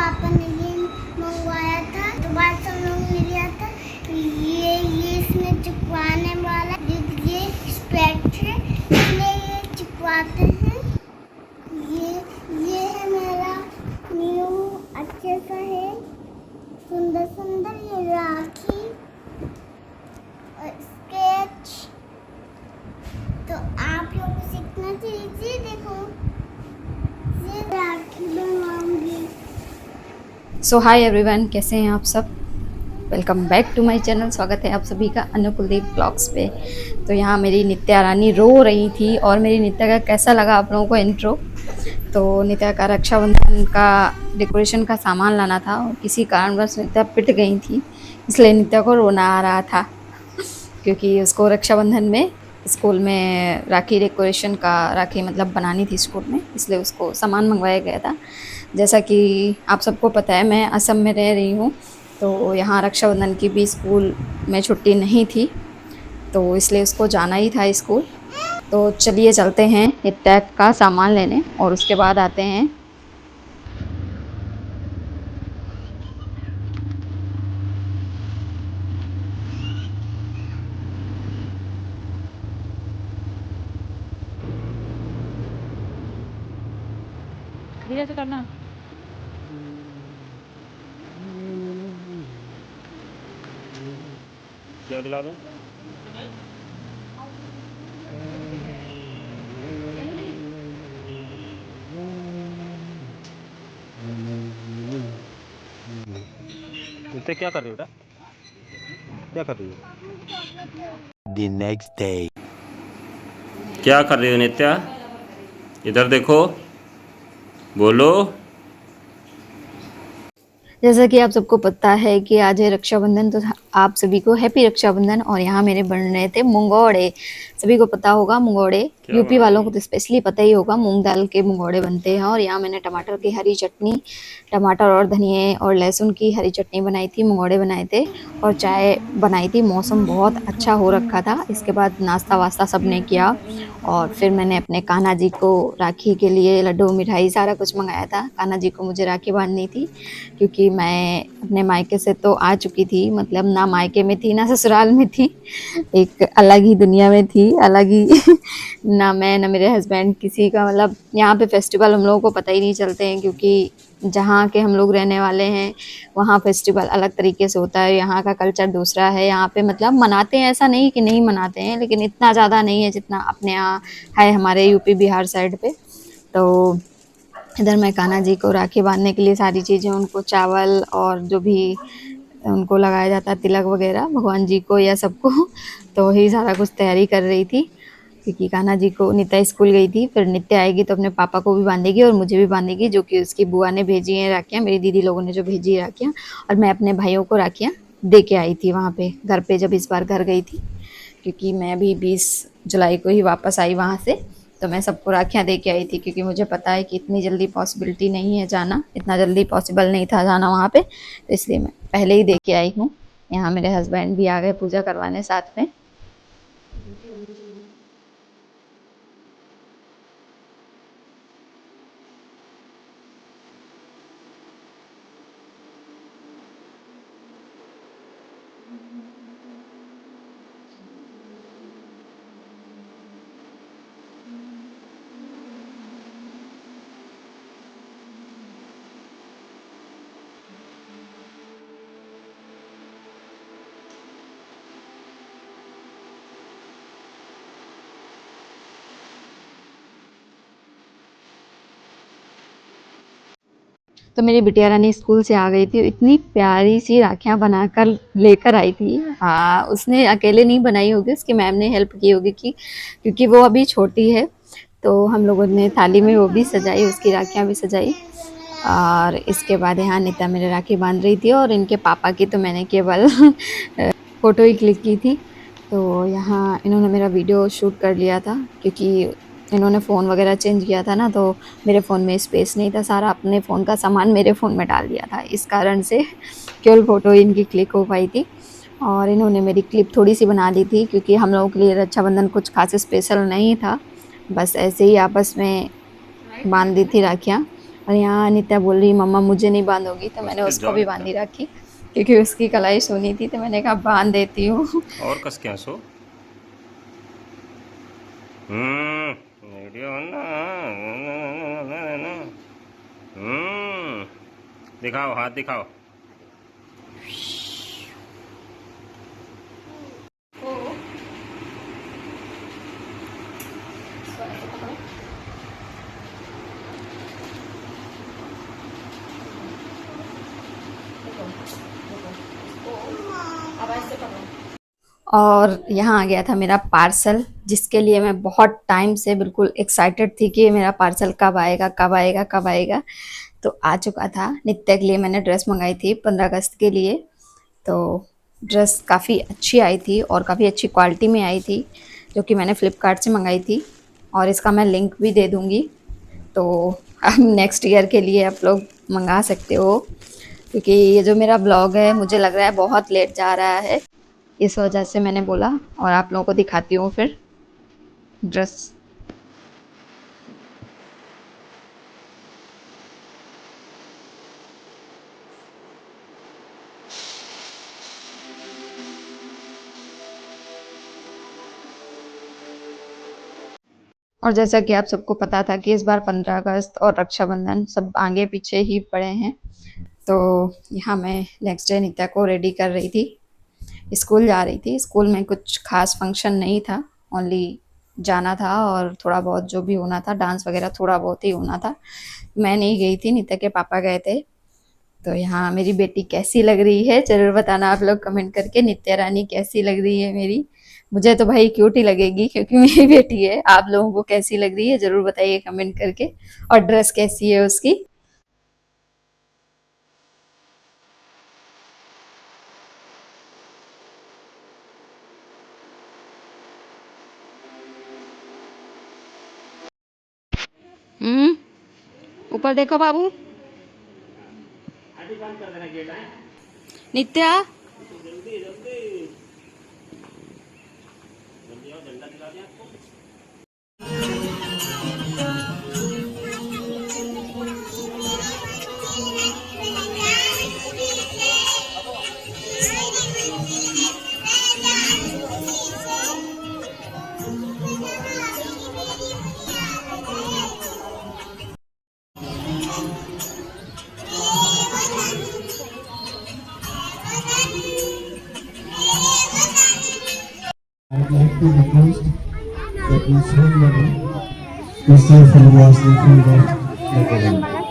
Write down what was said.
पापा ने ये मंगवाया था, तो बाद सब लोग ने लिया था। ये इसमें चिपकाने वाला ये स्पेक्ट है, इसलिए ये चिपकाते हैं। ये है मेरा न्यू अच्छे सा है, सुंदर सुंदर ये राखी और स्केच। तो आप लोग को सीखना चाहिए। देखो ये राखी बनवाऊंगी। सो हाय एवरीवन, कैसे हैं आप सब। Welcome back to my channel. स्वागत है आप सभी का अनु कुलदीप ब्लॉग्स पे। तो यहाँ मेरी नित्या रानी रो रही थी और मेरी नित्या का कैसा लगा आप लोगों को इंट्रो। तो नित्या का रक्षाबंधन का डेकोरेशन का सामान लाना था और किसी कारणवश नित्या पिट गई थी, इसलिए नित्या को रोना आ रहा था क्योंकि उसको रक्षाबंधन में स्कूल में राखी डेकोरेशन का राखी मतलब बनानी थी स्कूल में, इसलिए उसको सामान मंगवाया गया था। जैसा कि आप सबको पता है मैं असम में रह रही हूँ, तो यहाँ रक्षाबंधन की भी स्कूल में छुट्टी नहीं थी, तो इसलिए उसको जाना ही था स्कूल। तो चलिए चलते हैं टैग का सामान लेने और उसके बाद आते हैं। धीरे से करना। क्या दिला दूं? इतने क्या कर रही हो बेटा? क्या कर रही हो? The next day. क्या कर रही हो नित्या? इधर देखो, बोलो। जैसा कि आप सबको पता है कि आज है रक्षाबंधन, तो आप सभी को हैप्पी रक्षाबंधन। और यहाँ मेरे बन रहे थे मुंगौड़े। सभी को पता होगा मुंगौड़े, यूपी वालों को तो स्पेशली पता ही होगा, मूंग दाल के मुंगौड़े बनते हैं। और यहाँ मैंने टमाटर की हरी चटनी, टमाटर और धनिए और लहसुन की हरी चटनी बनाई थी, मुंगौड़े बनाए थे और चाय बनाई थी। मौसम बहुत अच्छा हो रखा था। इसके बाद नाश्ता वास्ता सब ने किया और फिर मैंने अपने कान्हा जी को राखी के लिए लड्डू मिठाई सारा कुछ मंगाया था। कान्हा जी को मुझे राखी बांधनी थी क्योंकि मैं अपने मायके से तो आ चुकी थी, मतलब ना मायके में थी ना ससुराल में थी, एक अलग ही दुनिया में थी, अलग ही ना मैं ना मेरे हस्बैंड किसी का, मतलब यहाँ पे फेस्टिवल हम लोगों को पता ही नहीं चलते हैं क्योंकि जहाँ के हम लोग रहने वाले हैं वहाँ फेस्टिवल अलग तरीके से होता है, यहाँ का कल्चर दूसरा है। यहाँ पे मतलब मनाते हैं, ऐसा नहीं कि नहीं मनाते हैं, लेकिन इतना ज़्यादा नहीं है जितना अपने यहाँ है हमारे यूपी बिहार साइड पे। तो इधर मैं कान्हा जी को राखी बांधने के लिए सारी चीज़ें, उनको चावल और जो भी उनको लगाया जाता है तिलक वगैरह भगवान जी को या सबको, तो यही सारा कुछ तैयारी कर रही थी क्योंकि कान्हा जी को, नित्या स्कूल गई थी, फिर नित्या आएगी तो अपने पापा को भी बांधेगी और मुझे भी बांधेगी, जो कि उसकी बुआ ने भेजी हैं राखियाँ, मेरी दीदी लोगों ने जो भेजी है राखियाँ। और मैं अपने भाइयों को राखियाँ दे के आई थी वहाँ पे घर पे, जब इस बार घर गई थी, क्योंकि मैं अभी 20 जुलाई को ही वापस आई वहाँ से। तो मैं सबको राखियाँ दे के आई थी क्योंकि मुझे पता है कि इतनी जल्दी पॉसिबिलिटी नहीं है जाना, इतना जल्दी पॉसिबल नहीं था जाना वहाँ पे, तो इसलिए मैं पहले ही दे के आई हूँ। यहाँ मेरे हस्बैंड भी आ गए पूजा करवाने साथ में। तो मेरी बिटिया रानी स्कूल से आ गई थी, इतनी प्यारी सी राखियाँ बनाकर लेकर आई थी। हाँ, उसने अकेले नहीं बनाई होगी, उसकी मैम ने हेल्प की होगी कि क्योंकि वो अभी छोटी है, तो हम लोगों ने थाली में वो भी सजाई, उसकी राखियाँ भी सजाई। और इसके बाद यहाँ नीता मेरे राखी बांध रही थी और इनके पापा की तो मैंने केवल फ़ोटो ही क्लिक की थी। तो यहाँ इन्होंने मेरा वीडियो शूट कर लिया था क्योंकि इन्होंने फ़ोन वगैरह चेंज किया था ना, तो मेरे फ़ोन में स्पेस नहीं था, सारा अपने फ़ोन का सामान मेरे फ़ोन में डाल दिया था, इस कारण से केवल फ़ोटो ही इनकी क्लिक हो पाई थी। और इन्होंने मेरी क्लिप थोड़ी सी बना दी थी क्योंकि हम लोगों के लिए रक्षाबंधन कुछ खास स्पेशल नहीं था, बस ऐसे ही आपस में बांध दी थी राखियाँ। और यहाँ नित्या बोल रही मम्मा मुझे नहीं बांधोगी, तो मैंने उसको भी बांधी रखी क्योंकि उसकी कलाई सुनी थी, तो मैंने कहा बांध देती हूँ। और कस के हंसो। वीडियो दिखाओ, हाथ दिखाओ। और यहाँ आ गया था मेरा पार्सल, जिसके लिए मैं बहुत टाइम से बिल्कुल एक्साइटेड थी कि मेरा पार्सल कब आएगा कब आएगा कब आएगा। तो आ चुका था। नित्य के लिए मैंने ड्रेस मंगाई थी 15 अगस्त के लिए। तो ड्रेस काफ़ी अच्छी आई थी और काफ़ी अच्छी क्वालिटी में आई थी, जो कि मैंने फ़्लिपकार्ट से मंगाई थी, और इसका मैं लिंक भी दे दूँगी। तो अब नेक्स्ट ईयर के लिए आप लोग मंगा सकते हो, क्योंकि ये जो मेरा ब्लॉग है मुझे लग रहा है बहुत लेट जा रहा है, इस वजह से मैंने बोला। और आप लोगों को दिखाती हूँ फिर ड्रेस। और जैसा कि आप सबको पता था कि इस बार 15 अगस्त और रक्षाबंधन सब आगे पीछे ही पड़े हैं, तो यहाँ मैं नेक्स्ट डे नित्या को रेडी कर रही थी। स्कूल जा रही थी। स्कूल में कुछ खास फंक्शन नहीं था, ओनली जाना था और थोड़ा बहुत जो भी होना था, डांस वगैरह थोड़ा बहुत ही होना था। मैं नहीं गई थी, नित्या के पापा गए थे। तो यहाँ मेरी बेटी कैसी लग रही है ज़रूर बताना आप लोग कमेंट करके। नित्या रानी कैसी लग रही है मेरी? मुझे तो भाई क्यूट ही लगेगी क्योंकि मेरी बेटी है। आप लोगों को कैसी लग रही है ज़रूर बताइए कमेंट करके। और ड्रेस कैसी है उसकी? ऊपर देखो बाबू। नित्या I would like to request that we send money to stay for the last meeting of the government.